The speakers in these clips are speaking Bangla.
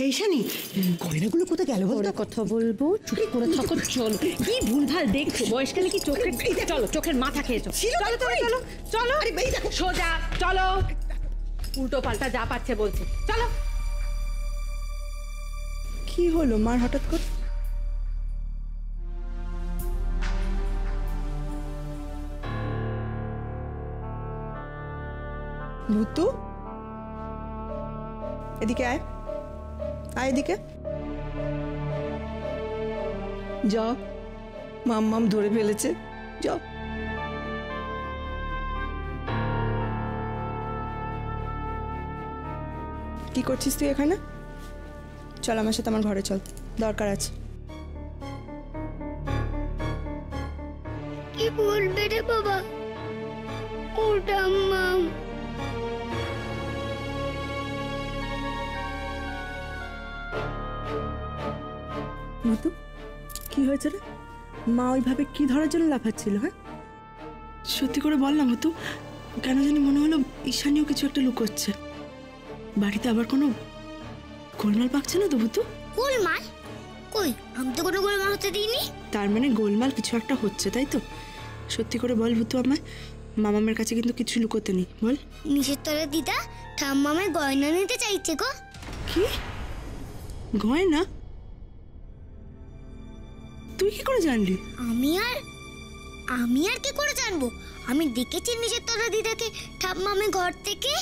এই শানি, গয়নাগুলো কোথায় গেল বলতো? কথা বলবো, চুপ করে থাকো। চলো, কি ভুলভাল দেখছো? বয়সকালে কি চোখের চলো, চোখের মাথা খেয়েছো। চলো চলো চলো চলো, আরে এই দেখো সোজা চলো, উল্টো পাল্টা যা পাচ্ছে বলছে, চলো। কি হলো মার হঠাৎ করে? ভূতু, এদিকে আয়, আয় এদিকে। যাও, মাম ধরে ফেলেছে, যাও। কি করছিস তুই এখানে? চল আমার সাথে আমার ঘরে চল, দরকার আছে। কি বলবে রে বাবা? ওটা মাম। ভূতু, কি হয়েছে রে? মা ওইভাবে কি ধরার জন্য লাফাচ্ছিল? হ্যাঁ, সত্যি করে বল না ভূতু, কেন জানি মনে হলো ঈশানীও কিছু একটা লুকোচ্ছে। বাড়িতে আবার কোনো গোলমাল পাকছে না তো ভূতু? গোলমাল? কই, আমি তো কোনো গোলমাল হতে দিইনি। তার মানে গোলমাল কিছু একটা হচ্ছে, তাই তো? সত্যি করে বল ভূতু আমায়, মামামের কাছে কিন্তু কিছু লুকোতে নেই, বল। নিচের তলা দিদা ঠাম্মামায় গয়না নিতে চাইছে গো। কি গয়না? তুই কি করে জানলি? আমি আর কি করে জানবো? আমি দেখেছি নিচের তলা দিদাকে ঠাম্মামে ঘর থেকে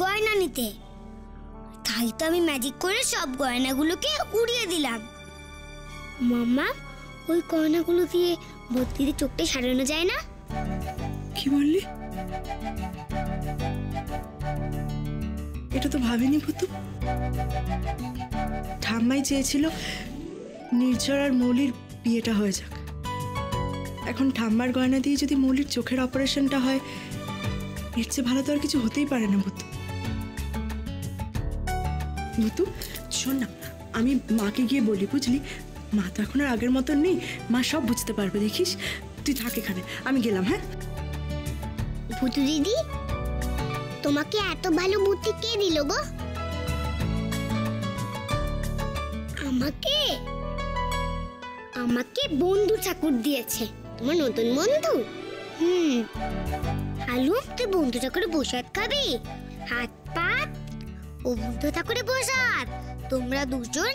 গয়না নিতে, তাই তো আমি ম্যাজিক করে সব গয়নাগুলোকে উড়িয়ে দিলাম। মাম্মা, ওই গয়নাগুলো দিয়ে ভর্তিতে চোখটা সারানো যায় না? কি বললি? এটা তো ভাবিনি ভূতু। ঠাম্মাই চেয়েছিল নির্ঝর আর মৌলির বিয়েটা হয়ে যাক। এখন ঠাম্মার গয়না দিয়ে যদি মৌলির চোখের অপারেশনটা হয়, এর চেয়ে ভালো তো আর কিছু হতেই পারে না ভূতু। ভূতু শোন না, আমি মাকে গিয়ে বলি, বুঝলি? মা তো এখন আর আগের মতন নেই, মা সব বুঝতে পারবে, দেখিস। তুই থাক এখানে, আমি গেলাম। হ্যাঁ ভূতু দিদি, তোমাকে এত ভালো বুদ্ধি কে দিল গো? আমাকে বন্ধু ঠাকুর দিয়েছে। তোমার নতুন বন্ধু? হালুম, তুই বন্ধু ঠাকুরে প্রসাদ খাবি? হাত পাত ও বন্ধু ঠাকুরে প্রসাদ। তোমরা দুজন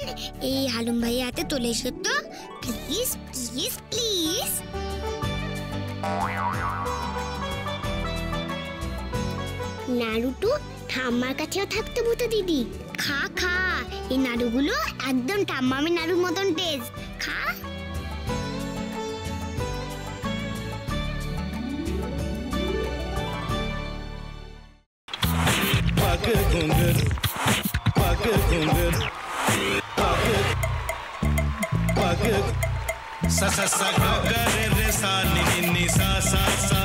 এই হালুম ভাইয়ের হাতে চলে এসো তো, প্লিজ প্লিজ প্লিজ। নাড়ুটু ঠাম্মার কাছেও থাকতে ভূতু দিদি। খা খা, এই নাড়ুগুলো একদম ঠাম্মামের নাড়ুর মতন টেস্ট। খা। sa sa sa ga ga re re sa ni ni ni sa sa sa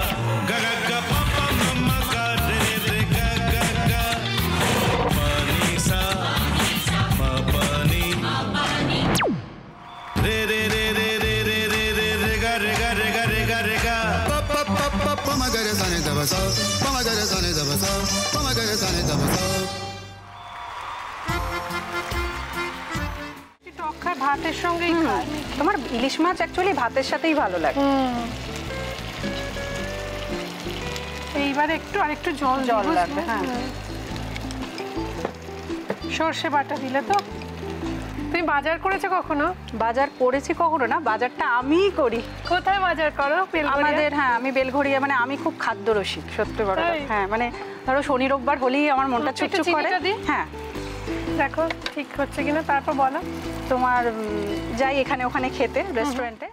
ga ga ga pa pa ma ma ga re re ga ga ga pa ni sa ma pa ni re re re re re re re re re ga re ga re ga re ga re ga pa pa pa pa pa ma ga re sa ni da ba sa pa ma ga re sa ni da ba sa pa ma ga re sa ni da ba sa ভাতের সঙ্গেই খায়। তোমার ইলিশ মাছ অ্যাকচুয়ালি ভাতের সাথেই ভালো লাগে। এইবার আরেকটু জল লাগবে। হ্যাঁ, সর্ষে বাটা দিলে তো। তুমি বাজার করেছো কখনো? বাজার করেছি কখনো না, বাজারটা আমিই করি। কোথায় বাজার করো? আমাদের, হ্যাঁ, আমি বেলঘড়িয়া, মানে আমি খুব খাদ্য রসিক, সত্যি বড়। হ্যাঁ, মানে ধরো শনি রোববার হলেই আমার মনটা চুপচুপ করে। হ্যাঁ, দেখো ঠিক হচ্ছে কিনা, তারপর বলো। তোমার যাই এখানে ওখানে খেতে, রেস্টুরেন্টে।